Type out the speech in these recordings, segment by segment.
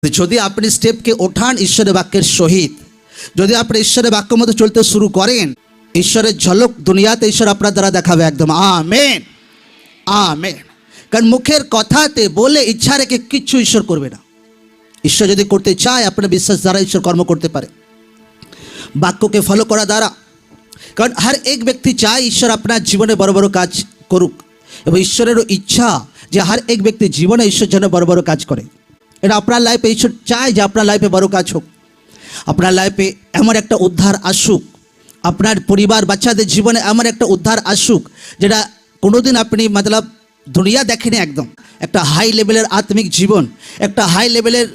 যদি আপনি স্টেপকে ওঠান ঈশ্বরের বাক্যের সহিত, যদি আপনি ঈশ্বরের বাক্য মতো চলতে শুরু করেন, ঈশ্বরের ঝলক দুনিয়াতে ঈশ্বর আপনার দ্বারা দেখাবে। একদম আমেন, আমেন। কারণ মুখের কথাতে বলে ইচ্ছা রেখে কিচ্ছু ঈশ্বর করবে না। ঈশ্বর যদি করতে চায়, আপনার বিশ্বাস দ্বারা ঈশ্বর কর্ম করতে পারে, বাক্যকে ফলো করা দ্বারা। কারণ হর এক ব্যক্তি চায় ঈশ্বর আপনার জীবনে বড় বড় কাজ করুক, এবং ঈশ্বরেরও ইচ্ছা যে হর এক ব্যক্তি জীবনে ঈশ্বর যেন বড় বড় কাজ করে। এটা আপনার লাইফে ঈশ্বর চায় যে আপনার লাইফে বড় কাজ হোক, আপনার লাইফে এমন একটা উদ্ধার আসুক, আপনার পরিবার বাচ্চাদের জীবনে এমন একটা উদ্ধার আসুক যেটা কোনোদিন আপনি মতলব দুনিয়া দেখেনি। একদম একটা হাই লেভেলের আত্মিক জীবন, একটা হাই লেভেলের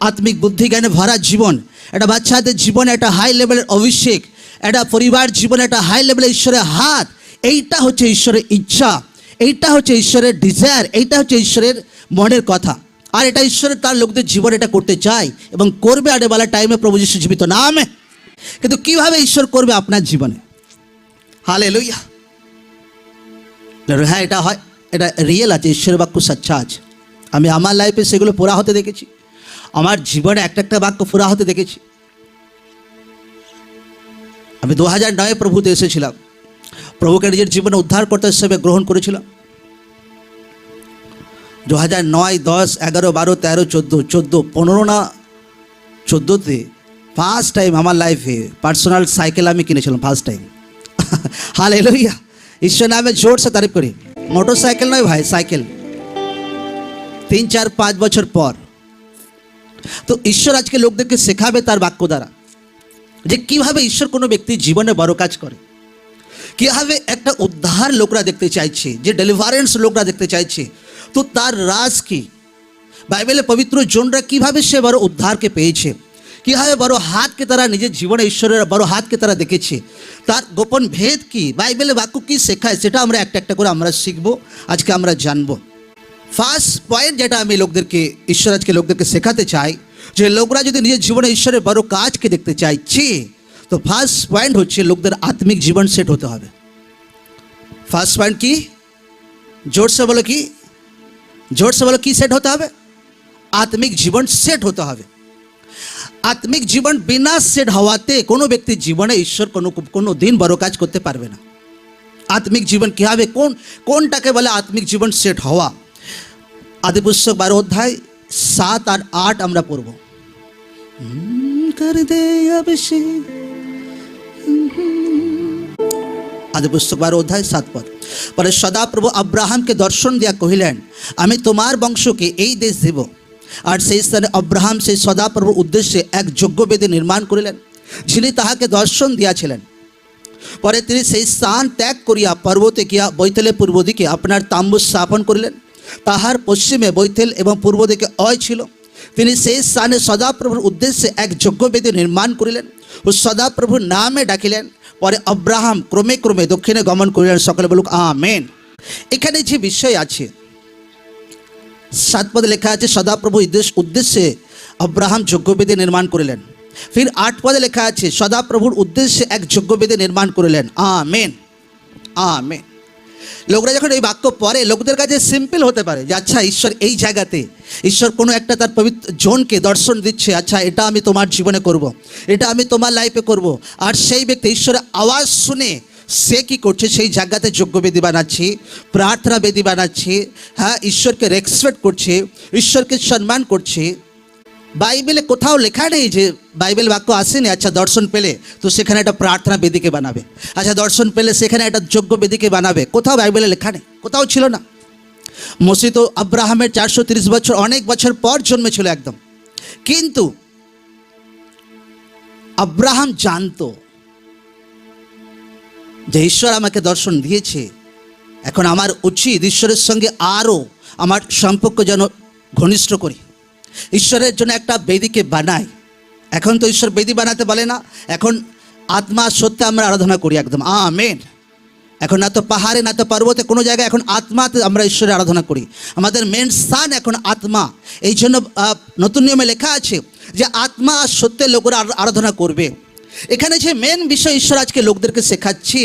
আত্মিক বুদ্ধি জ্ঞানে ভরা জীবন, একটা বাচ্চাদের জীবনে একটা হাই লেভেলের অভিষেক, একটা পরিবার জীবনে একটা হাই লেভেলের ঈশ্বরের হাত। এইটা হচ্ছে ঈশ্বরের ইচ্ছা, এইটা হচ্ছে ঈশ্বরের ডিজায়ার, এইটা হচ্ছে ঈশ্বরের মনের কথা। আর এটা ঈশ্বরের তার লোকদের জীবন এটা করতে চায় এবং করবে আনেওয়ালা টাইমে প্রভু যিশু জীবিত নামে। কিন্তু কিভাবে ঈশ্বর করবে আপনার জীবনে? হালেলুয়া। হ্যাঁ, এটা হয়, এটা রিয়েল আছে, ঈশ্বরের বাক্য সচ্চা আছে। আমি আমার লাইফে সেগুলো পুরা হতে দেখেছি, আমার জীবনে একটা একটা বাক্য পুরা হতে দেখেছি। আমি 2009 প্রভুতে এসেছিলাম, প্রভুকে নিজের জীবনে উদ্ধারকর্তা হিসেবে গ্রহণ করেছিলাম। 2009, 10, 11, 12, 13, 14, 15 না 14তে ফার্স্ট টাইম আমার লাইফে পার্সোনাল সাইকেল আমি কিনেছিলাম, ফার্স্ট টাইম। হালেলুয়া, ঈশ্বর নামে জোর সে তারিফ করি। মোটর সাইকেল নয় ভাই, সাইকেল। 3, 4, 5 বছর পর তো ঈশ্বর আজকে লোকদেরকে শেখাবে তার বাক্য দ্বারা যে কিভাবে ঈশ্বর কোনো ব্যক্তির জীবনে বড় কাজ করে, কিভাবে একটা উদ্ধার লোকরা দেখতে চাইছে, যে ডেলিভারেন্স লোকরা দেখতে চাইছে। তো তার রাজ কি, বাইবেলে পবিত্র জনরা কিভাবে সে বড় উদ্ধারকে পেয়েছে, কীভাবে বড় হাতকে তারা নিজের জীবনে ঈশ্বরের বড় হাতকে তারা দেখেছে, তার গোপন ভেদ কি, বাইবেলে বাক্য কি শেখায়, সেটা আমরা একটা একটা করে আমরা শিখবো, আজকে আমরা জানবো। ফার্স্ট পয়েন্ট যেটা আমি লোকদেরকে, ঈশ্বর আজকে লোকদেরকে শেখাতে চাই, যে লোকরা যদি নিজের জীবনে ঈশ্বরের বড় কাজকে দেখতে চাইছে, তো ফার্স্ট পয়েন্ট হচ্ছে লোকদের আত্মিক জীবন সেট হতে হবে। ফার্স্ট পয়েন্ট কি? জোরসে বলো কি, জোরসে বলো কি সেট হতে হবে? আত্মিক জীবন সেট হতে হবে। আত্মিক জীবন বিনা সেট হওয়াতে কোনো ব্যক্তির জীবনে ঈশ্বর কোনো দিন বড় কাজ করতে পারবে না। আত্মিক জীবন কী হবে, কোনটাকে বলে আত্মিক জীবন সেট হওয়া? আদিপুস্তক 12 অধ্যায় 7 আর 8 আমরা পড়ব। আদিপুস্তক 12 অধ্যায় 7 পদ। পরে সদাপ্রভু আব্রাহামকে দর্শন দিয়া কহিলেন, আমি তোমার বংশকে এই দেশ দেব। আর সেই স্থানে আব্রাহাম সেই সদাপ্রভুর উদ্দেশ্যে এক যজ্ঞবেদী নির্মাণ করিলেন, যিনি তাহাকে দর্শন দিয়াছিলেন। পরে তিনি সেই স্থান ত্যাগ করিয়া পর্বতে গিয়া বৈতেলের পূর্ব দিকে আপনার তাম্বু স্থাপন করিলেন। তাহার পশ্চিমে বৈতেল এবং পূর্ব দিকে অয় ছিল। তিনি সেই স্থানে সদাপ্রভুর উদ্দেশ্যে এক যজ্ঞবেদী নির্মাণ করিলেন ও সদাপ্রভুর নামে ডাকিলেন। পরে আব্রাহাম ক্রমে ক্রমে দক্ষিণে গমন করিলেন। সকলে বলুক আমেন। এখানে যে বিষয় আছে, 7 পদে লেখা আছে সদাপ্রভু উদ্দেশ্যে আব্রাহাম যজ্ঞবেদী নির্মাণ করিলেন। ফির 8 পদে লেখা আছে সদাপ্রভুর উদ্দেশ্যে এক যজ্ঞবেদী নির্মাণ করিলেন। Amen, amen. লোকরা যখন এই বাক্য পড়ে, লোকদের কাছে সিম্পল হতে পারে যে আচ্ছা ঈশ্বর এই জায়গাতে, ঈশ্বর কোনো একটা তার পবিত্র জনকে দর্শন দিচ্ছে, আচ্ছা এটা আমি তোমার জীবনে করব, এটা আমি তোমার লাইফে করব। আর সেই ব্যক্তি ঈশ্বরের আওয়াজ শুনে সে কী করছে, সেই জায়গাতে যজ্ঞবেদী বানাচ্ছে, প্রার্থনা বেদী বানাচ্ছে, হ্যাঁ, ঈশ্বরকে রেসপেক্ট করছে, ঈশ্বরকে সম্মান করছে। বাইবেলে কোথাও লেখা নেই যে, বাইবেল বাক্য আসেনি আচ্ছা দর্শন পেলে তো সেখানে একটা প্রার্থনা বেদিকে বানাবে, আচ্ছা দর্শন পেলে সেখানে একটা যজ্ঞ বেদিকে বানাবে। কোথাও বাইবেলে লেখা নেই, কোথাও ছিল না। মোশে তো আব্রাহামের 430 বছর, অনেক বছর পর জন্মেছিল একদম। কিন্তু আব্রাহাম জানতো যে ঈশ্বর আমাকে দর্শন দিয়েছে, এখন আমার উচিত ঈশ্বরের সঙ্গে আরও আমার সম্পর্ক যেন ঘনিষ্ঠ করি, ঈশ্বরের জন্য একটা বেদিকে বানাই। এখন তো ঈশ্বর বেদি বানাতে বলে না, এখন আত্মা সত্যে আমরা আরাধনা করি। একদম আমেন। এখন না তো পাহাড়ে না তো পর্বতে, কোনো জায়গায় এখন আত্মাতে আমরা ঈশ্বরের আরাধনা করি। আমাদের মেন স্থান এখন আত্মা। এই জন্য নতুন নিয়মে লেখা আছে যে আত্মা আর সত্যে লোকেরা আরাধনা করবে। এখানে যে মেন বিষয় ঈশ্বর আজকে লোকদেরকে শেখাচ্ছে,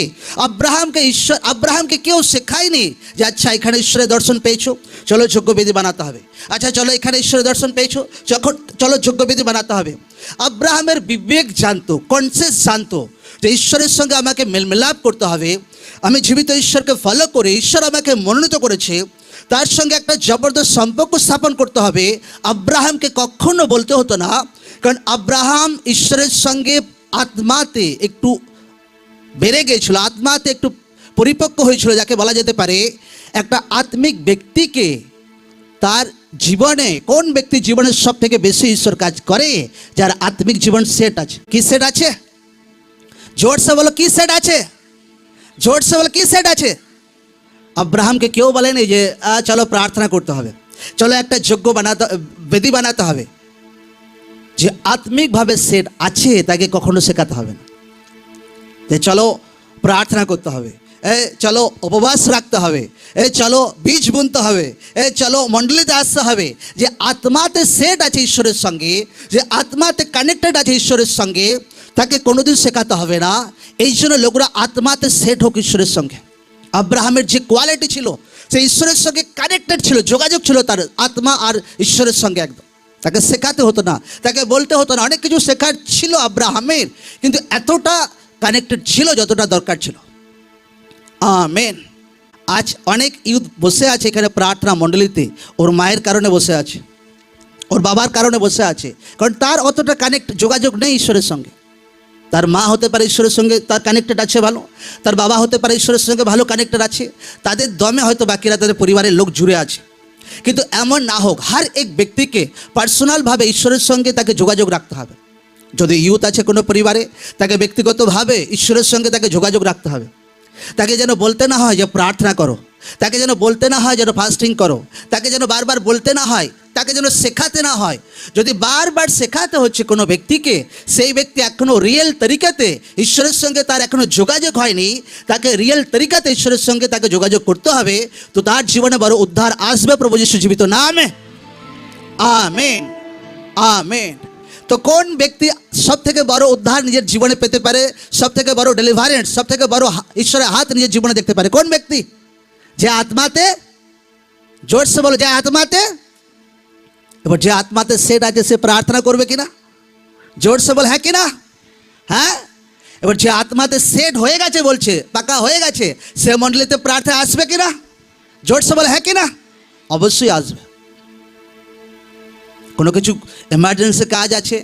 আব্রাহামকে কেউ শেখায়নি যে আচ্ছা এখানে ঈশ্বরের দর্শন পেয়েছো, চলো যজ্ঞবেদী বানাতে হবে। আচ্ছা চলো এখানে ঈশ্বরের দর্শন পেয়েছো, চলো যজ্ঞবেদী বানাতে হবে। আব্রাহামের বিবেক জানতো, কনসিয়াস জানতো যে ঈশ্বরের সঙ্গে আমাকে মেলমেলাপ করতে হবে। আমি জীবিত ঈশ্বরকে ফলো করে, ঈশ্বর আমাকে মনোনীত করেছে, তার সঙ্গে একটা জবরদস্ত সম্পর্ক স্থাপন করতে হবে। আব্রাহামকে কখনো বলতে হতো না, কারণ আব্রাহাম ঈশ্বরের সঙ্গে আত্মাতে একটু বেড়ে গিয়েছিল, আত্মাতে একটু পরিপক্ক হয়েছিল, যাকে বলা যেতে পারে একটা আত্মিক ব্যক্তিকে তার জীবনে, কোন ব্যক্তি জীবনে সব থেকে বেশি ঈশ্বর কাজ করে, যার আত্মিক জীবন সেট আছে। কি সেট আছে? জোরসে বলো কি সেট আছে? জোরসে বলো কি সেট আছে? আব্রাহামকে কেউ বলেনি যে চলো প্রার্থনা করতে হবে, চলো একটা যজ্ঞ বেদী বানাতে হবে। যে আত্মিকভাবে সেট আছে তাকে কখনো শেখাতে হবে না যে চলো প্রার্থনা করতে হবে, চলো উপবাস রাখতে হবে, চলো বীজ বুনতে হবে, চলো মণ্ডলীতে আসতে হবে। যে আত্মাতে সেট আছে ঈশ্বরের সঙ্গে, যে আত্মাতে কানেক্টেড আছে ঈশ্বরের সঙ্গে, তাকে কোনোদিন শেখাতে হবে না। এই জন্য লোকরা আত্মাতে সেট হোক ঈশ্বরের সঙ্গে। আব্রাহামের যে কোয়ালিটি ছিল, সে ঈশ্বরের সঙ্গে কানেক্টেড ছিল, যোগাযোগ ছিল তার আত্মা আর ঈশ্বরের সঙ্গে একদম। তাকে শেখাতে হতো না, তাকে বলতে হতো না। অনেক কিছু শেখার ছিল আব্রাহামের, কিন্তু এতটা কানেক্টেড ছিল যতটা দরকার ছিল। আমেন। আজ অনেক ইউথ বসে আছে এখানে প্রার্থনা মণ্ডলীতে, ওর মায়ের কারণে বসে আছে, ওর বাবার কারণে বসে আছে, কারণ তার অতটা যোগাযোগ নেই ঈশ্বরের সঙ্গে। তার মা হতে পারে ঈশ্বরের সঙ্গে তার কানেক্টেড আছে ভালো, তার বাবা হতে পারে ঈশ্বরের সঙ্গে ভালো কানেক্টেড আছে, তাদের দমে হয়তো বাকিরা তাদের পরিবারের লোক জুড়ে আছে। কিন্তু এমন না হোক, হার এক ব্যক্তিকে পার্সোনালভাবে ঈশ্বরের সঙ্গে তাকে যোগাযোগ রাখতে হবে। যদি ইউথ আছে কোনো পরিবারে, তাকে ব্যক্তিগতভাবে ঈশ্বরের সঙ্গে তাকে যোগাযোগ রাখতে হবে। তাকে যেন বলতে না হয় যে প্রার্থনা করো, তাকে যেন বলতে না হয় যেন ফাস্টিং করো, তাকে যেন বারবার বলতে না হয়, তাকে যেন শেখাতে না হয়। যদি বারবার শেখাতে হচ্ছে কোনো ব্যক্তিকে, সেই ব্যক্তি এখনও রিয়েল তরিকাতে ঈশ্বরের সঙ্গে তার এখনও যোগাযোগ হয়নি, তাকে রিয়েল তরিকাতে ঈশ্বরের সঙ্গে তাকে যোগাযোগ করতে হবে, তো তার জীবনে বড় উদ্ধার আসবে প্রভু যিশু জীবিত নামে। Amen, amen. তো কোন ব্যক্তি সব থেকে বড় উদ্ধার নিজের জীবনে পেতে পারে, সব থেকে বড় ডেলিভারেন্স, সব থেকে বড় ঈশ্বরের হাত নিজের জীবনে দেখতে পারে? কোন ব্যক্তি? যে আত্মাতে, জোরসে বলো, যে আত্মাতে। এবার যে আত্মাতে সেট আছে সে প্রার্থনা করবে কিনা? জোরসে বল হ্যাঁ কিনা? হ্যাঁ। এবার যে আত্মাতে সেট হয়ে গেছে, বলছে পাকা হয়ে গেছে, সে মণ্ডলীতে প্রার্থনা আসবে কিনা? জোরসে বল হ্যাঁ কিনা? অবশ্যই আসবে। কোনো কিছু এমার্জেন্সি কাজ আছে,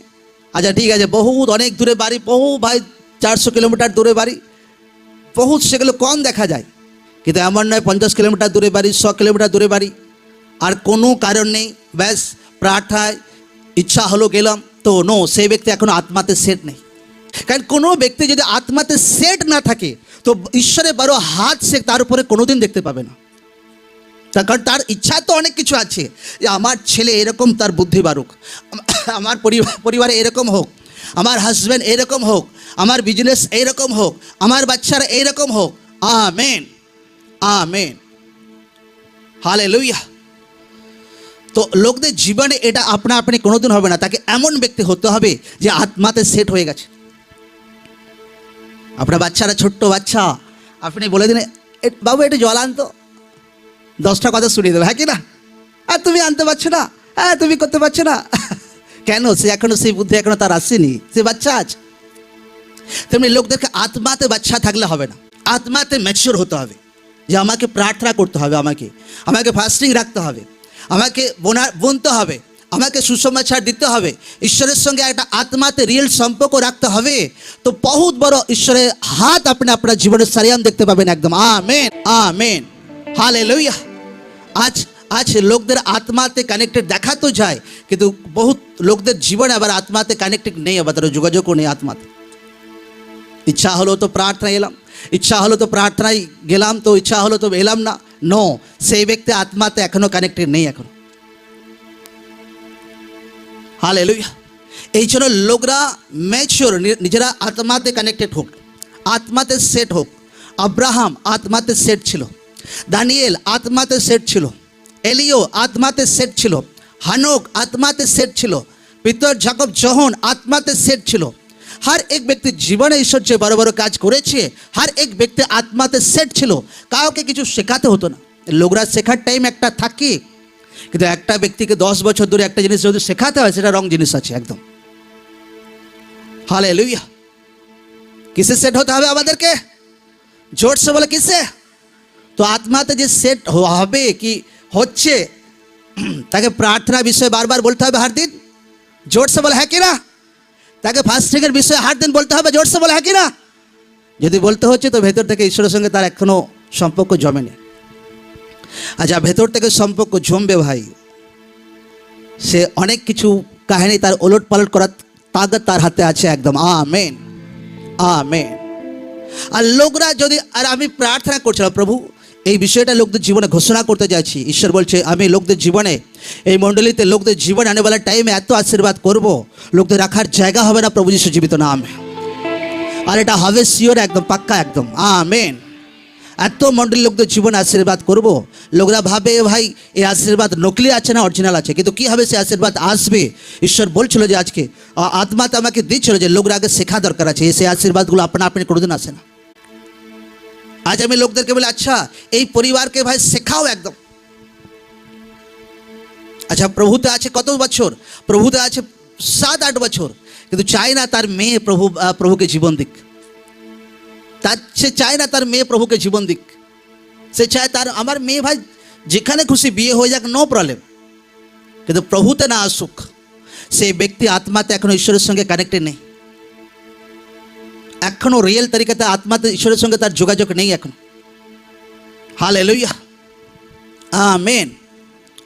আচ্ছা ঠিক আছে, বহুত অনেক দূরে বাড়ি, বহু ভাই 400 কিলোমিটার দূরে বাড়ি, বহুত সেগুলো কম দেখা যায়। কিন্তু এমন নয় 50 কিলোমিটার দূরে বাড়ি, 100 কিলোমিটার দূরে বাড়ি, আর কোনো কারণ নেই, ব্যাস প্রার্থনায় ইচ্ছা হলো গেলাম, তো নো, সেই ব্যক্তি এখনও আত্মাতে সেট নেই। কারণ কোনো ব্যক্তি যদি আত্মাতে সেট না থাকে, তো ঈশ্বরের বড় হাত সে তার উপরে কোনোদিন দেখতে পাবে না। তার কারণ তার ইচ্ছা তো অনেক কিছু আছে, যে আমার ছেলে এরকম তার বুদ্ধি বাড়ুক, আমার পরিবারে এরকম হোক, আমার হাজব্যান্ড এরকম হোক, আমার বিজনেস এইরকম হোক, আমার বাচ্চারা এইরকম হোক। Amen, amen, hallelujah. তো লোকদের জীবনে এটা আপনা আপনি কোনোদিন হবে না, তাকে এমন ব্যক্তি হতে হবে যে আত্মাতে সেট হয়ে গেছে। আপনার বাচ্চারা, ছোট্ট বাচ্চা, আপনি বলে দিন বাবু একটু জল আনতো, 10টা কথা শুনিয়ে দেবে, হ্যাঁ কি না? আর তুমি আনতে পারছো না, হ্যাঁ তুমি করতে পারছো না, কেন? সে এখনো সেই বুদ্ধি এখনো তার আসেনি, সে বাচ্চা আছে। তেমনি লোকদেরকে আত্মাতে বাচ্চা থাকলে হবে না, আত্মাতে ম্যাচিওর হতে হবে, যে আমাকে প্রার্থনা করতে হবে, আমাকে ফাস্টিং রাখতে হবে, আমাকে বুনতে হবে, আমাকে সুসমাচার দিতে হবে, ঈশ্বরের সঙ্গে একটা আত্মাতে রিয়েল সম্পর্ক রাখতে হবে। তো বহুত বড় ঈশ্বরের হাত আপনি আপনার জীবনের সারিয়াম দেখতে পাবেন একদম। Amen, amen, hallelujah. আজ লোকদের আত্মাতে কানেক্টেড দেখা তো যায়, কিন্তু বহুত লোকদের জীবনে আবার আত্মাতে কানেক্টেড নেই, আবার তার যোগাযোগও নেই আত্মাতে। ইচ্ছা হলো তো প্রার্থনায় এলাম, ইচ্ছা হলো তো প্রার্থনায় গেলাম, তো ইচ্ছা হলো তো এলাম না, নো, সেই ব্যক্তি আত্মাতে এখনো কানেক্টেড নেই এখন। হালেলুয়া। এই জন্য লোকরা ম্যাচিওর, নিজেরা আত্মাতে কানেক্টেড হোক, আত্মাতে সেট হোক। আব্রাহাম আত্মাতে সেট ছিল, দানিয়েল আত্মাতে সেট ছিল, এলিও আত্মাতে সেট ছিল, হানক আত্মাতে সেট ছিল, পিতর যাকব যোহন আত্মাতে সেট ছিল। हर एक व्यक्ति जीवने ईश्वर যে বড় বড় কাজ করেছে हर एक व्यक्ति आत्माते सेट ছিল কাউকে কিছু শেখাতে হতো না লোকরা শেখার টাইম একটা থাকে কিন্তু একটা ব্যক্তিকে 10 বছর ধরে একটা জিনিস যদি শেখাতে হয় সেটা রং জিনিস আছে একদম हालेलुया किसे सेट होता হবে আমাদেরকে জোর से বলে কিসে তো আত্মাতে যে সেট হবে কি হচ্ছে তাকে প্রার্থনা বিষয় বারবার বলতে হবে हर दिन जोर से बोला है कि ना তাকে ফাস্টিং এর বিষয়ে हर दिन বলতে হবে जोर से बोला है कि ना যদি বলতে হচ্ছে তো ভেতর থেকে ঈশ্বরের সঙ্গে তার এখনো সম্পর্ক জমেনি আচ্ছা ভেতর থেকে সম্পর্ক জমবে ভাই সে অনেক কিছু কাহিনী তার ওলটপালট করার তাগত তার হাতে আছে একদম আমেন আমেন আর লোকরা যদি আর আমি প্রার্থনা করছিলাম প্রভু এই বিষয়টা লোকদের জীবনে ঘোষণা করতে যাচ্ছি ঈশ্বর বলছে আমি লোকদের জীবনে এই মণ্ডলীতে লোকদের জীবনে আনেওয়ালা টাইমে এত আশীর্বাদ করব লোকদের রাখার জায়গা হবে না প্রভু যিশু জীবিত নামে আর এটা হবে শিওর একদম পাক্কা একদম আমেন এত মণ্ডলী লোকদের জীবনে আশীর্বাদ করব লোকরা ভাবে ভাই এই আশীর্বাদ নকলি আছে না অরিজিনাল আছে কিন্তু কী হবে সে আশীর্বাদ আসবে ঈশ্বর বলছিল যে আজকে আত্মাতে আমাকে দিচ্ছিল যে লোকরা আগে শেখা দরকার আছে সেই আশীর্বাদগুলো আপনা আপনি কোনোদিন আসে না আজ আমি লোকদেরকে বলি আচ্ছা এই পরিবারকে ভাই শেখাও একদম আচ্ছা প্রভুতে আছে কত বছর প্রভুতে আছে 7-8 বছর কিন্তু চায় না তার মেয়ে প্রভুকে জীবন দিক সে চায় না তার মেয়ে প্রভুকে জীবন দিক সে চায় তার আমার মেয়ে ভাই যেখানে খুশি বিয়ে হয়ে যাক নো প্রবলেম কিন্তু প্রভুতে না আসুক সেই ব্যক্তি আত্মাতে এখনো ঈশ্বরের সঙ্গে কানেক্টেড নেই এখনো রিয়েল তরিকাতে আত্মাতে ঈশ্বরের সঙ্গে তার যোগাযোগ নেই এখন হালেলুয়া আমেন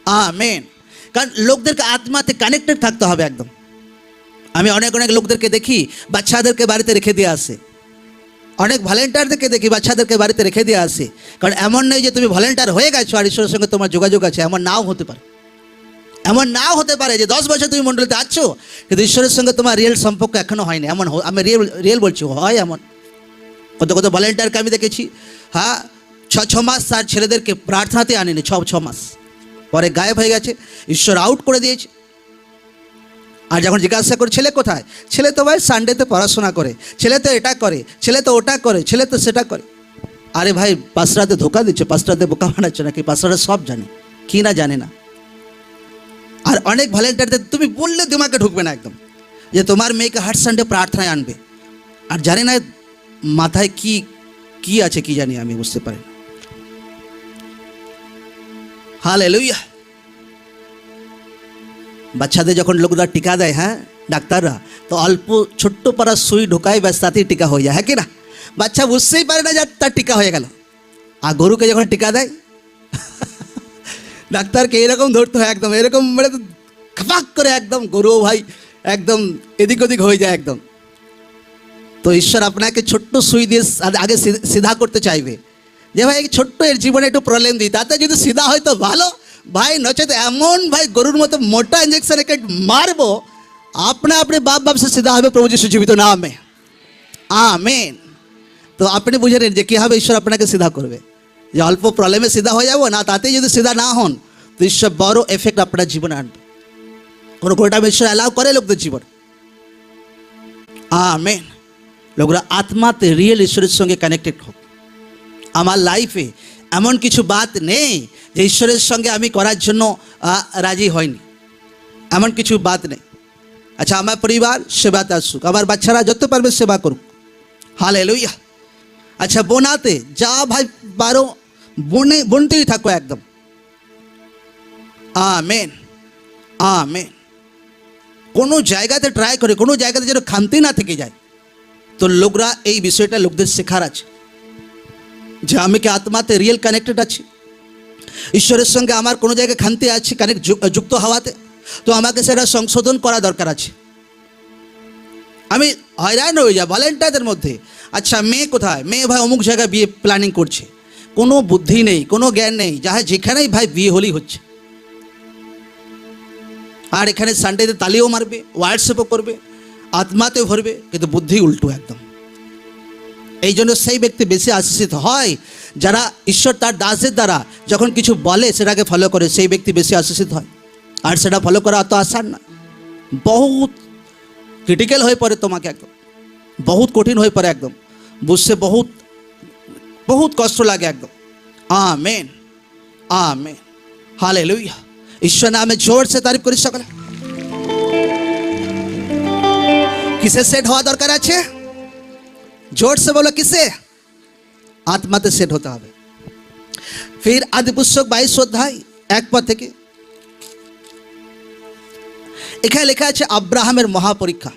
আমেন কারণ লোকদেরকে আত্মাতে কানেক্টেড থাকতে হবে একদম আমি অনেক অনেক লোকদেরকে দেখি বাচ্চাদেরকে বাড়িতে রেখে দিয়ে আসে অনেক ভলেন্টিয়ারদেরকে দেখি বাচ্চাদেরকে বাড়িতে রেখে দিয়ে আসে কারণ এমন নেই যে তুমি ভলেন্টিয়ার হয়ে গেছো আর ঈশ্বরের সঙ্গে তোমার যোগাযোগ আছে এমন নাও হতে পারে এমন নাও হতে পারে যে 10 বছর তুমি মণ্ডলীতে আছো কিন্তু ঈশ্বরের সঙ্গে তোমার রিয়েল সম্পর্ক এখনো হয়নি এমন আমি রিয়েল বলছি হয় এমন কত কত ভলেন্টিয়ারকে আমি দেখেছি হ্যাঁ 6 মাস তার ছেলেদেরকে প্রার্থনাতে আনেনি 6 মাস পরে গায়েব হয়ে গেছে ঈশ্বর আউট করে দিয়েছে আর যখন জিজ্ঞাসা করে ছেলে কোথায় ছেলে তো ভাই সানডেতে পড়াশোনা করে ছেলে তো এটা করে ছেলে তো ওটা করে ছেলে তো সেটা করে আরে ভাই পাঁচরাতে ধোকা দিচ্ছে পাঁচরাতে বোকা বানাচ্ছে নাকি পাঁচরা সব জানে কি না জানে না আর অনেক ভলেন্টিয়ারদের তুমি বললে দিমাগে ঢুকবে না একদম যে তোমার মেয়েকে হার সানডে প্রার্থনায় আনবে আর জানে না মাথায় কি কি আছে কি জানি আমি বুঝতে পারি না হালেলুয়া বাচ্চাদের যখন লোকরা টিকা দেয় হ্যাঁ ডাক্তাররা তো অল্প ছোট্ট পারা সুই ঢোকায় ব্যাস তাতেই টিকা হয়ে যায় হ্যাঁ কি না বাচ্চা বুঝতেই পারে না যে তার টিকা হয়ে গেল আর গরুকে যখন টিকা দেয় ডাক্তারকে এরকম ধরতে হয় একদম এরকম মানে খাপাক করে একদম গরু ভাই একদম এদিক ওদিক হয়ে যায় একদম তো ঈশ্বর আপনাকে ছোট্ট সুই দিয়ে আগে সিধা করতে চাইবে যে ভাই ছোট্ট এর জীবনে একটু প্রবলেম দিই তাতে যদি সিধা হয় তো ভালো ভাই নচেত এমন ভাই গরুর মতো মোটা ইঞ্জেকশন একে মারবো আপনি বাপ সে সিধা হবে প্রভু যিশু জীবিত নামে আমেন তো আপনি বুঝে নিন যে কীভাবে ঈশ্বর আপনাকে সিধা করবে যে অল্প প্রবলেমে সিধা হয়ে যাবো না তাতেই যদি সিধা না হন তো ঈশ্বর বড় এফেক্ট আপনার জীবনে আনবে কোনো কোনোটা ঈশ্বর অ্যালাউ করে লোকদের জীবন আমেন লোকরা আত্মাতে রিয়েল ঈশ্বরের সঙ্গে কানেক্টেড হোক আমার লাইফে এমন কিছু বাত নেই যে ঈশ্বরের সঙ্গে আমি করার জন্য রাজি হয়নি এমন কিছু বাত নেই আচ্ছা আমার পরিবার সেবাতে আসুক আমার বাচ্চারা যত পারবে সেবা করুক হালেলুয়া আচ্ছা বোনাতে যা ভাই পারো বুনতেই থাকো একদম আমেন আমেন কোনো জায়গাতে ট্রাই করে কোনো জায়গাতে যেন খামতি না থেকে যায় তো লোকরা এই বিষয়টা লোকদের শেখার আছে যে আমি কি আত্মাতে রিয়েল কানেক্টেড আছি ঈশ্বরের সঙ্গে আমার কোনো জায়গায় খামতি আছে যুক্ত হওয়াতে তো আমাকে সেটা সংশোধন করা দরকার আছে আমি হয়রান হয়ে যাই ভলেন্টিয়ারদের মধ্যে আচ্ছা মেয়ে কোথায় মেয়ে ভাই অমুক জায়গায় বিয়ে প্ল্যানিং করছে কোনো বুদ্ধি নেই কোনো জ্ঞান নেই যাহা যেখানেই ভাই বিয়ে হলেই হচ্ছে আর এখানে সানডেতে তালিও মারবে হোয়াটসঅ্যাপও করবে আত্মাতেও ভরবে কিন্তু বুদ্ধি উল্টো একদম এই জন্য সেই ব্যক্তি বেশি আশীষিত হয় যারা ঈশ্বর তার দাসের দ্বারা যখন কিছু বলে সেটাকে ফলো করে সেই ব্যক্তি বেশি আশীষিত হয় আর সেটা ফলো করা অত আসান না বহুত ক্রিটিক্যাল হয়ে পড়ে তোমাকে একদম বহুত কঠিন হয়ে পড়ে, একদম বুঝতে বহুত বহুত কষ্ট লাগে একদম। Amen, amen, hallelujah. ঈশ্বর নামে জোর সে তারিফ করি সকলে। কিসে সেট হওয়া দরকার আছে? জোর সে বলো কিসে? আত্মাতে সেট হতে হবে। ফির আদি পুস্তক 22 অধ্যায় 1 পদ থেকে এখানে লেখা আছে আব্রাহামের মহাপরীক্ষা।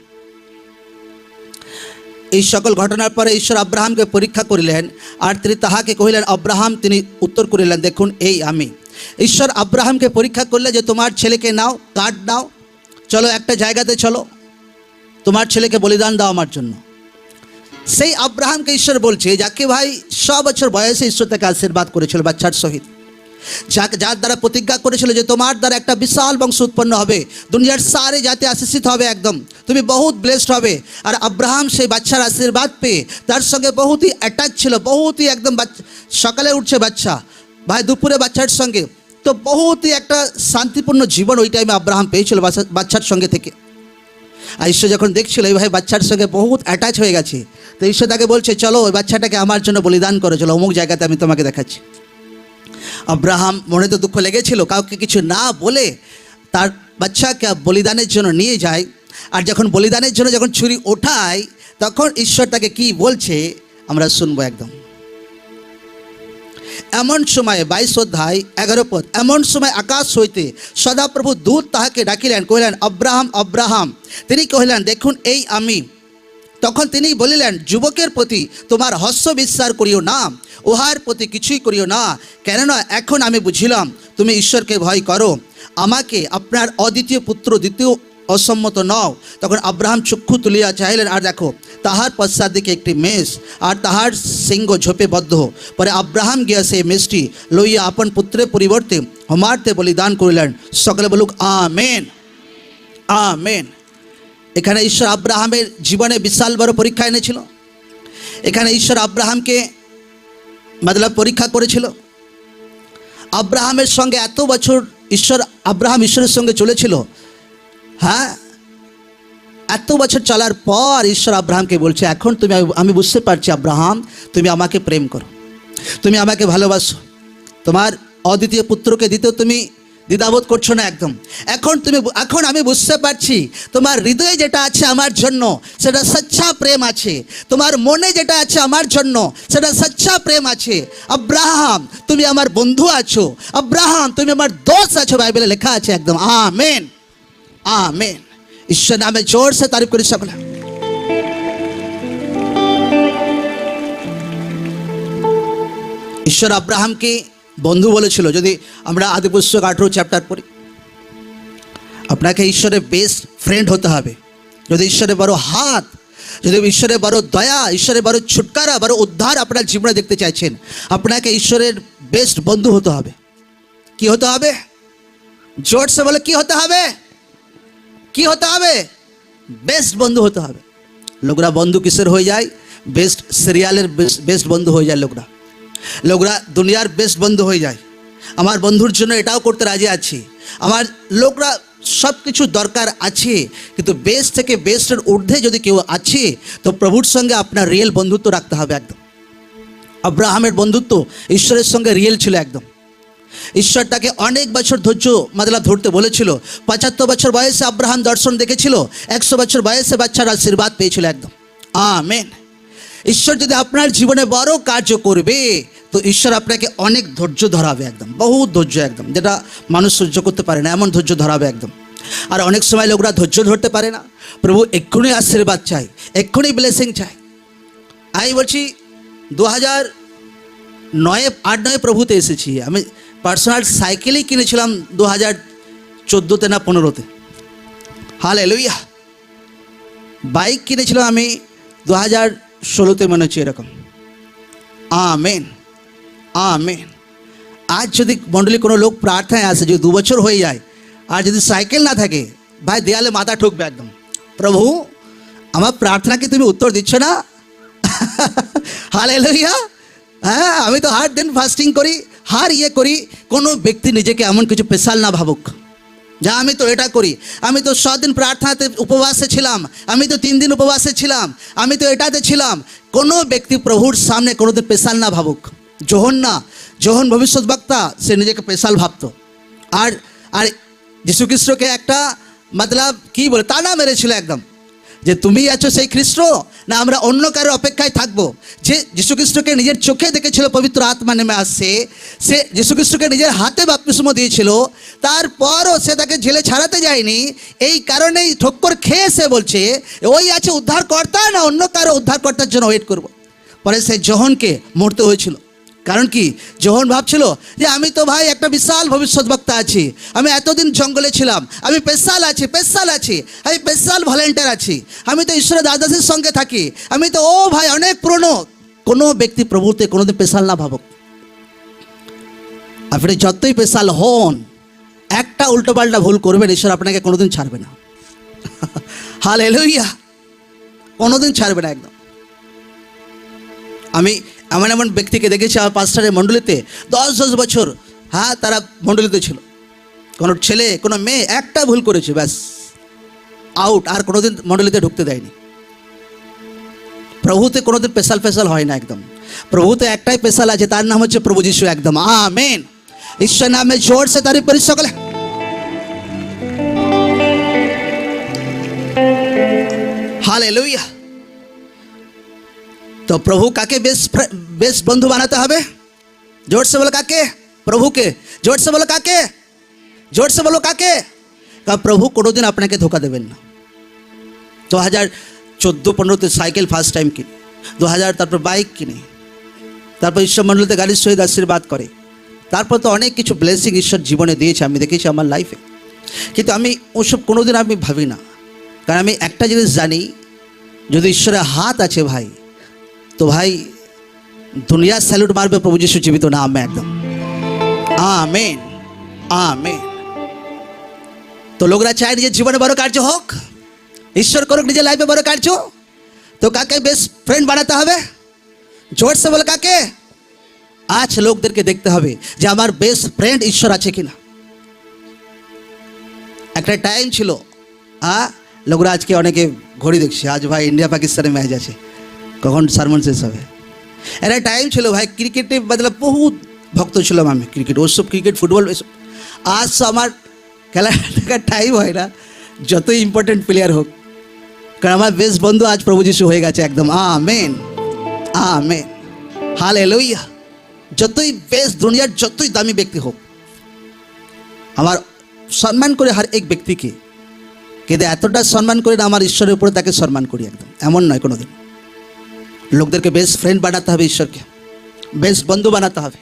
এই সকল ঘটনার পরে ঈশ্বর আব্রাহামকে পরীক্ষা করিলেন, আর তিনি তাহাকে কহিলেন আব্রাহাম। তিনি উত্তর করিলেন, দেখুন এই আমি। ঈশ্বর আব্রাহামকে পরীক্ষা করলে যে তোমার ছেলেকে নাও, কাঠ নাও, চলো একটা জায়গাতে চলো, তোমার ছেলেকে বলিদান দাও আমার জন্য। সেই আব্রাহামকে ঈশ্বর বলছে, যাকে ভাই 100 বছর বয়সে ঈশ্বর তাকে আশীর্বাদ করেছিল বাচ্চার সহিত, যার দ্বারা প্রতিজ্ঞা করেছিল যে তোমার দ্বারা একটা বিশাল বংশ উৎপন্ন হবে, দুনিয়ার সারে জাতি আশীষিত হবে, একদম তুমি বহুত ব্লেসড হবে। আর আব্রাহাম সেই বাচ্চার আশীর্বাদ পেয়ে তার সঙ্গে বহুতই অ্যাটাচ ছিল, বহুতই একদম সকালে উঠছে বাচ্চা, ভাই দুপুরে বাচ্চার সঙ্গে, তো বহুতই একটা শান্তিপূর্ণ জীবন ওই টাইমে আব্রাহাম পেয়েছিল বাচ্চার সঙ্গে থেকে। আর ঈশ্বর যখন দেখছিল এই ভাই বাচ্চার সঙ্গে বহুত অ্যাটাচ হয়ে গেছে, তো ঈশ্বর তাকে বলছে চলো ওই বাচ্চাটাকে আমার জন্য বলিদান করে চলো, অমুক জায়গাতে আমি তোমাকে দেখাচ্ছি। আব্রাহাম মনে তো দুঃখ লেগেছিল, কাউকে কিছু না বলে তার বাচ্চাকে বলিদানের জন্য নিয়ে যায়। আর যখন বলিদানের জন্য যখন ছুরি ওঠায়, তখন ঈশ্বর তাকে কি বলছে আমরা শুনবো একদম। এমন সময় 22 অধ্যায় 11 পদ, এমন সময় আকাশ হইতে সদাপ্রভু দূত তাহাকে ডাকিলেন, কহিলেন আব্রাহাম, আব্রাহাম। তিনি কহিলেন, দেখুন এই আমি। তখন তিনি বলিলেন, যুবকের প্রতি তোমার হস্য বিশ্বাস করিও না, উহার প্রতি কিছুই করিও না, কেননা এখন আমি বুঝিলাম তুমি ঈশ্বরকে ভয় করো, আমাকে আপনার অদ্বিতীয় পুত্র দ্বিতীয় অসম্মত নও। তখন আব্রাহাম চক্ষু তুলিয়া চাহিলেন, আর দেখো তাহার পশ্চাৎ দিকে একটি মেষ, আর তাহার সিংহ ঝোপে বদ্ধ। পরে আব্রাহাম গিয়া সেই মেষটি লইয়া আপন পুত্রের পরিবর্তে হোমার্থে বলিদান করিলেন। সকলে বলুক আমেন, আমেন। এখানে ঈশ্বর আব্রাহামের জীবনে বিশাল বড় পরীক্ষা এনেছিল। এখানে ঈশ্বর আব্রাহামকে পরীক্ষা করেছিল। আব্রাহামের সঙ্গে এত বছর আব্রাহাম ঈশ্বরের সঙ্গে চলেছিল, হ্যাঁ, এত বছর চলার পর ঈশ্বর আব্রাহামকে বলছে, এখন আমি বুঝতে পারছি আব্রাহাম, তুমি আমাকে প্রেম করো, তুমি আমাকে ভালোবাসো, তোমার অদ্বিতীয় পুত্রকে দিতেও তুমি দ্বিধাবোধ করছো না একদম। এখন আমি বুঝতে পারছি তোমার হৃদয়ে যেটা আছে আমার জন্য সেটা সচ্চা প্রেম আছে, তোমার মনে যেটা আছে আমার জন্য সেটা সচ্চা প্রেম আছে। আব্রাহাম তুমি আমার বন্ধু আছো, আব্রাহাম তুমি আমার দোস্ত আছো, বাইবেলে লেখা আছে একদম। Amen, amen. ঈশ্বর নামে জোর সে তারিফ করি সকলে। ঈশ্বর আব্রাহামকে বন্ধু বলেছিল। যদি আমরা আদি পুস্তক 18 চ্যাপ্টার পড়ি, আপনাকে ঈশ্বরের বেস্ট ফ্রেন্ড হতে হবে। যদি ঈশ্বরের বড় হাত, যদি ঈশ্বরের বড় দয়া, ঈশ্বরের বড় ছুটকারা, বড় উদ্ধার আপনার জীবনে দেখতে চাইছেন, আপনাকে ঈশ্বরের বেস্ট বন্ধু হতে হবে। কি হতে হবে? জোর সে বলে কি হতে হবে? কি হতে হবে? বেস্ট বন্ধু হতে হবে। লোকরা বন্ধু কিসের হয়ে যায়? বেস্ট সিরিয়ালের বেস্ট বন্ধু হয়ে যায় লোকরা দুনিয়ার বেস্ট বন্ধু হয়ে যায়। আমার বন্ধুর জন্য এটাও করতে রাজি আছি, আমার লোকরা সব কিছু দরকার আছে, কিন্তু বেস্ট থেকে বেস্টের ঊর্ধ্বে যদি কেউ আছে তো প্রভুর সঙ্গে আপনার রিয়েল বন্ধুত্ব রাখতে হবে একদম। আব্রাহামের বন্ধুত্ব ঈশ্বরের সঙ্গে রিয়েল ছিল একদম। ঈশ্বর তাকে অনেক বছর ধরতে বলেছিল। 75 বছর বয়সে আব্রাহাম দর্শন দেখেছিল, 100 বছর বয়সে বাচ্চার আশীর্বাদ পেয়েছিল একদম। আমেন। ঈশ্বর যদি আপনার জীবনে বড় কার্য করবে তো ঈশ্বর আপনাকে অনেক ধৈর্য ধরাবে একদম, বহুত ধৈর্য একদম, যেটা মানুষ সহ্য করতে পারে না এমন ধৈর্য ধরাবে একদম। আর অনেক সময় লোকরা ধৈর্য ধরতে পারে না, প্রভু এক্ষুনি আশীর্বাদ চাই, এক্ষুনি ব্লেসিং চাই। আমি বলছি 2008-9 প্রভুতে এসেছি। আমি পার্সোনাল সাইকেলই কিনেছিলাম 2014-তে না 15-তে। হালেলুয়া। বাইক কিনেছিলাম আমি 2016-তে মনে হচ্ছে এরকম। Amen, amen. আজ যদি মণ্ডলী কোনো লোক প্রার্থনায় আসে, যদি 2 বছর হয়ে যায় আর যদি সাইকেল না থাকে, ভাই দেয়ালে মাথা ঠুকবে একদম। প্রভু আমার প্রার্থনাকে তুমি উত্তর দিচ্ছ না। হালেলুয়া। হ্যাঁ, আমি তো হার দিন ফাস্টিং করি, হার করি। কোনো ব্যক্তি নিজেকে এমন কিছু স্পেশাল না ভাবুক। যা আমি তো এটা করি, আমি তো 7 দিন প্রার্থনাতে উপবাসে ছিলাম, আমি তো 3 দিন উপবাসে ছিলাম, আমি তো এটাতে ছিলাম। কোনো ব্যক্তি প্রভুর সামনে কোনোদিন পেশাল না ভাবুক। যোহন ভবিষ্যৎবক্তা সে নিজেকে পেশাল ভাবতো। আর আর যীশু খ্রিস্টকে একটা মতলব কি বলে তানা মেরেছিল একদম, যে তুমি আছো সেই খ্রিস্ট, না আমরা অন্য কারো অপেক্ষায় থাকবো। যে যীশু খ্রিস্টকে নিজের চোখে দেখেছিল পবিত্র আত্মা নেমে আসছে, সে যীশু খ্রিস্টকে নিজের হাতে বাপ্তিস্ম দিয়েছিল, তারপরও সে তাকে জেলে ছাড়াতে যায়নি। এই কারণেই ঠক্কর খেয়ে সে বলছে ওই আছে উদ্ধারকর্তা, না অন্য কারো উদ্ধারকর্তার জন্য ওয়েট করব। পরে সে যোহনকে মরতে হয়েছিল। কারণ কি, যোহন ভাবছিল যে আমি তো ভাই একটা বিশাল ভবিষ্যৎবক্তা আছি, আমি এতদিন জঙ্গলে ছিলাম, আমি পেশাল আছি, আমি পেশাল ভলেন্টিয়ার আছি, আমি তো ঈশ্বরের দাদাসের সঙ্গে থাকি, আমি তো ও ভাই অনেক পুরনো। কোনো ব্যক্তি প্রভুতে কোনোদিন পেশাল না ভাবুক। আপনি যতই পেশাল হন, একটা উল্টোপাল্টা ভুল করবেন, ঈশ্বর আপনাকে কোনোদিন ছাড়বে না। হালেলুয়া, কোনোদিন ছাড়বে না একদম। আমি এমন ব্যক্তিকে দেখেছি আমার পাস্টারের মণ্ডলীতে 10 বছর, হ্যাঁ তারা মণ্ডলীতে ছিল। কোনো ছেলে কোনো মেয়ে একটা ভুল করেছে, ব্যাস আউট, আর কোনোদিন মণ্ডলীতে ঢুকতে দেয়নি। প্রভুতে কোনোদিন পেশাল হয় না একদম। প্রভুতে একটাই পেশাল আছে, তার নাম হচ্ছে প্রভু যিশু একদম। আমেন। ঈশ্বর নামে জোর সে তারিফ করি সকলে। হালেলুয়া। তো প্রভু কাকে বেস্ট বন্ধু বানাতে হবে? জোর সে বলো কাকে? প্রভুকে। জোর সে বলো কাকে? জোর সে বলো কাকে? কারণ প্রভু কোনোদিন আপনাকে ধোকা দেবেন না। 2014-15-তে সাইকেল ফার্স্ট টাইম কিনি, 2000 তারপর বাইক কিনে, তারপর ঈশ্বর মণ্ডলীতে গাড়ির সহিত আশীর্বাদ করে, তারপর তো অনেক কিছু ব্লেসিং ঈশ্বর জীবনে দিয়েছে, আমি দেখেছি আমার লাইফে। কিন্তু আমি ওসব কোনোদিন আমি ভাবি না, কারণ আমি একটা জিনিস জানি, যদি ঈশ্বরের হাত আছে ভাই, তো ভাই দুনিয়া স্যালুট মারবে, প্রভু যিশু জীবিত নামে একদম। Amen, amen. তো লোকরা চায় নিজের জীবনে বড় কার্য হোক, ঈশ্বর করুক নিজের লাইফে বড় কার্য। তো কাকে বেস্ট ফ্রেন্ড বানাতে হবে? জোর সে বলে কাকে? আজ লোকদেরকে দেখতে হবে যে আমার বেস্ট ফ্রেন্ড ঈশ্বর আছে কিনা। একটা টাইম ছিল, লোকরা আজকে অনেকে ঘড়ি দেখছে, আজ ভাই ইন্ডিয়া পাকিস্তানের ম্যাচ আছে, কখন সারমন শেষ হবে। একটা টাইম ছিল ভাই ক্রিকেটে মতলব বহুত ভক্ত ছিলাম আমি, ওসব ক্রিকেট ফুটবল এসব। আজ তো আমার খেলা দেখার টাইম হয় না, যতই ইম্পর্টেন্ট প্লেয়ার হোক, কারণ আমার বেস্ট বন্ধু আজ প্রভু যিশু হয়ে গেছে একদম। Amen, amen, hallelujah. যতই বেস্ট দুনিয়ার যতই দামি ব্যক্তি হোক, আমার সম্মান করে হর এক ব্যক্তিকে, কিন্তু এতটা সম্মান করি না আমার ঈশ্বরের উপরে তাকে সম্মান করি একদম, এমন নয় কোনোদিন। লোকদেরকে বেস্ট ফ্রেন্ড বানাতে হবে, ঈশ্বরকে বেস্ট বন্ধু বানাতে হবে।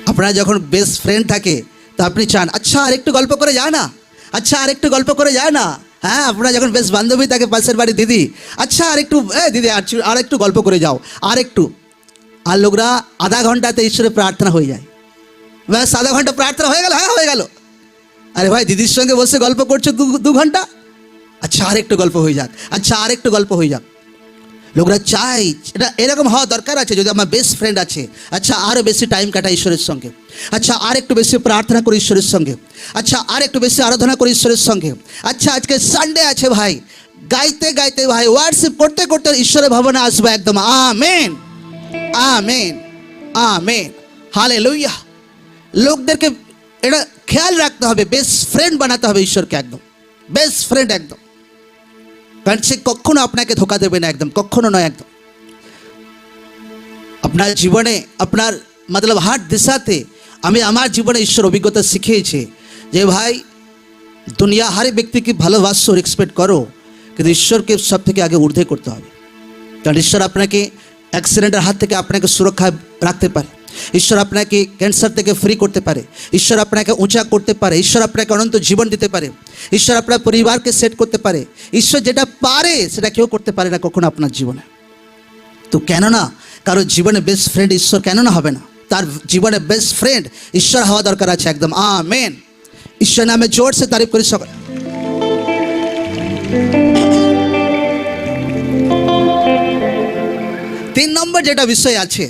আপনারা যখন বেস্ট ফ্রেন্ড থাকে তো আপনি চান আচ্ছা আর একটু গল্প করে যা না, আচ্ছা আর একটু গল্প করে যা না। হ্যাঁ, আপনারা যখন বেস্ট বান্ধবী থাকে পাশের বাড়ি দিদি, আচ্ছা আর একটু দিদি আর একটু গল্প করে যাও, আর একটু। আর লোকরা আধা ঘন্টাতে ঈশ্বরের প্রার্থনা হয়ে যায়, ব্যাস আধা ঘন্টা প্রার্থনা হয়ে গেল, হ্যাঁ হয়ে গেল। আরে ভাই দিদির সঙ্গে বসে গল্প করছো 2 ঘন্টা, আচ্ছা আর একটু গল্প হয়ে যাক, আচ্ছা আর একটু গল্প হয়ে যাক। লোকরা চাই এটা এরকম হওয়া দরকার আছে। যদি আমার বেস্ট ফ্রেন্ড আছে, আচ্ছা আরও বেশি টাইম কাটাই ঈশ্বরের সঙ্গে, আচ্ছা আর একটু বেশি প্রার্থনা করি ঈশ্বরের সঙ্গে, আচ্ছা আর একটু বেশি আরাধনা করি ঈশ্বরের সঙ্গে। আচ্ছা আজকে সানডে আছে ভাই, গাইতে গাইতে ভাই ওয়ার্শিপ করতে করতে ঈশ্বরের ভবনে আসবো একদম। Amen, amen, amen, hallelujah. লোকদেরকে এটা খেয়াল রাখতে হবে, বেস্ট ফ্রেন্ড বানাতে হবে ঈশ্বরকে একদম, বেস্ট ফ্রেন্ড একদম। কারণ সে কখনো আপনাকে ধোকা দেবে না একদম, কখনো নয় একদম। আপনার জীবনে আপনার মতলব হার দিশাতে আমি আমার জীবনে ঈশ্বর অভিজ্ঞতা শিখিয়েছে যে ভাই দুনিয়া হারে ব্যক্তিকে ভালোবাসো, রেসপেক্ট করো, কিন্তু ঈশ্বরকে সব থেকে আগে ঊর্ধ্বে করতে হবে। কারণ ঈশ্বর আপনাকে অ্যাক্সিডেন্টের হাত থেকে আপনাকে সুরক্ষায় রাখতে পারে, ঈশ্বর আপনাকে ক্যান্সার থেকে ফ্রি করতে পারে, ঈশ্বর আপনাকে উঁচা করতে পারে, ঈশ্বর আপনাকে অনন্ত জীবন দিতে পারে, ঈশ্বর আপনার পরিবারকে সেট করতে পারে। ঈশ্বর যেটা পারে সেটা কেউ করতে পারে না কখনো আপনার জীবনে। তো কেন না কারো জীবনে বেস্ট ফ্রেন্ড ঈশ্বর কেন না হবে না? তার জীবনে বেস্ট ফ্রেন্ড ঈশ্বর হওয়া দরকার আছে একদম। আমেন। ঈশ্বর নামে জোর সে তারিফ করি সকলে। 3 নম্বর যেটা বিষয় আছে,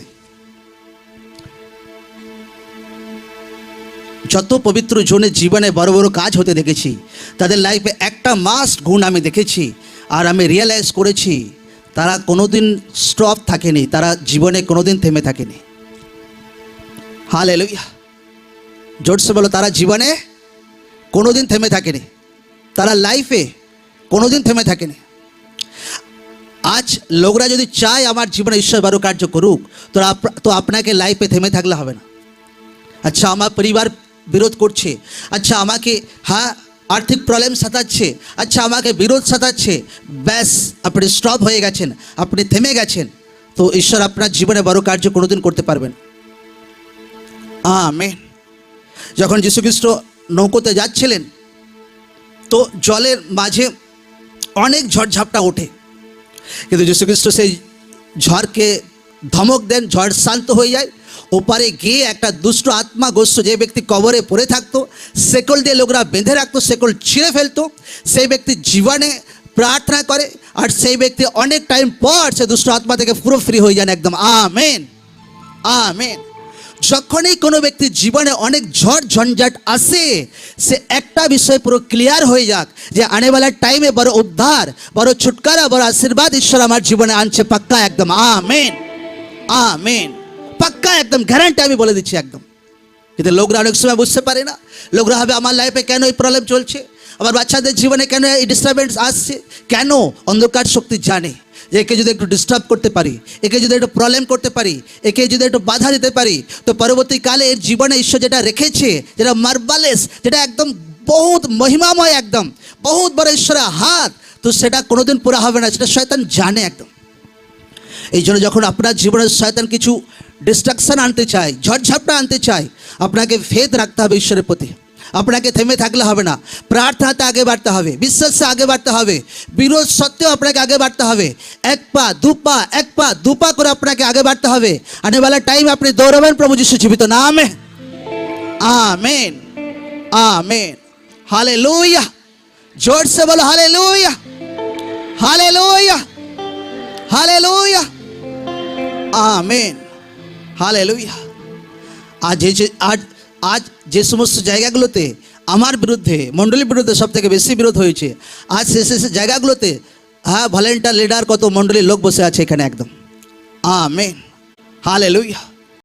যত পবিত্র জনের জীবনে বড় বড় কাজ হতে দেখেছি, তাদের লাইফে একটা মাস্ট গুণ আমি দেখেছি আর আমি রিয়েলাইজ করেছি, তারা কোনোদিন স্টপ থাকেনি, তারা জীবনে কোনোদিন থেমে থাকেনি। হালেলুয়া, জোরসে বলো, তারা জীবনে কোনোদিন থেমে থাকেনি, তারা লাইফে কোনোদিন থেমে থাকেনি। আজ লোকরা যদি চায় আমার জীবনে ঈশ্বর বড় কার্য করুক, তো আপনাকে লাইফে থেমে থাকলে হবে না। আচ্ছা, আমার পরিবার বিরোধ করছে, আচ্ছা আমাকে আর্থিক প্রবলেম সাতাচ্ছে, আচ্ছা আমাকে বিরোধ সাতাচ্ছে, ব্যাস আপনি স্টপ হয়ে গেছেন, আপনি থেমে গেছেন, তো ঈশ্বর আপনার জীবনে বড় কার্য কোনোদিন করতে পারবেন। আমেন। যখন যীশু খ্রিস্ট নৌকোতে যাচ্ছিলেন, তো জলের মাঝে অনেক ঝড়ঝাপটা ওঠে, কিন্তু যীশু খ্রিস্ট সেই ঝড়কে ধমক দেন, ঝড় শান্ত হয়ে যায়। ওপারে গিয়ে একটা দুষ্ট আত্মাগ্রস্ত যে ব্যক্তি কবরে পড়ে থাকতো, শেকল দিয়ে লোকরা বেঁধে রাখতো, শেকল ছিঁড়ে ফেলতো, সেই ব্যক্তি জীবনে প্রার্থনা করে আর সেই ব্যক্তি অনেক টাইম পর সে দুষ্ট আত্মা থেকে পুরো ফ্রি হয়ে যান একদম। Amen, amen. যখনই কোনো ব্যক্তির জীবনে অনেক ঝড় ঝঞ্ঝাট আসে, সে একটা বিষয় পুরো ক্লিয়ার হয়ে যাক যে আনেওয়ালা টাইমে বড় উদ্ধার, বড় ছুটকারা, বড় আশীর্বাদ ঈশ্বর আমার জীবনে আনছে, পাক্কা একদম। আমেন, আমেন, পাক্কা একদম গ্যারান্টি আমি বলে দিচ্ছি একদম। কিন্তু লোকরা অনেক সময় বুঝতে পারে না, লোকরা হবে আমার লাইফে কেন এই প্রবলেম চলছে, আমার বাচ্চাদের জীবনে কেন এই ডিস্টারবেন্স আসছে, কেন? অন্ধকার শক্তি জানে যে একে যদি একটু ডিস্টার্ব করতে পারি, একে যদি একটু প্রবলেম করতে পারি, একে যদি একটু বাধা দিতে পারি, তো পরবর্তীকালে এর জীবনে ঈশ্বর যেটা রেখেছে, যেটা মার্ভালেস, যেটা একদম বহুত মহিমাময়, একদম বহুত বড় ঈশ্বরের হাত, তো সেটা কোনোদিন পুরা হবে না, সেটা শয়তান জানে একদম। এই জন্য যখন আপনার জীবনে শয়তান কিছু ডিস্ট্রাকশন আনতে চায়, ঝড়ঝাপটা আনতে চায়, আপনাকে ফেথ রাখতে হবে ঈশ্বরের প্রতি, আপনাকে থেমে থাকলে হবে না, প্রার্থনাতে আগে বাড়তে হবে, বিশ্বাসে আগে বাড়তে হবে, বিরোধ সত্ত্বেও আপনাকে আগে বাড়তে হবে, এক পা দু পা করে আপনাকে আগে বাড়তে হবে। আনেওয়ালা টাইম আপনি দৌড়াবেন প্রভু যিশু জীবিত নামে। আমেন, আমেন, হালেলুয়া, জোর সে বলো hallelujah, hallelujah, hallelujah, amen, hallelujah. আজ যে সমস্ত জায়গাগুলোতে আমার বিরুদ্ধে, মণ্ডলীর বিরুদ্ধে সব থেকে বেশি বিরোধ হয়েছে, আজ সে জায়গাগুলোতে ভলেন্টিয়ার লিডার কত মণ্ডলীর লোক বসে আছে এখানে একদম। Amen, hallelujah.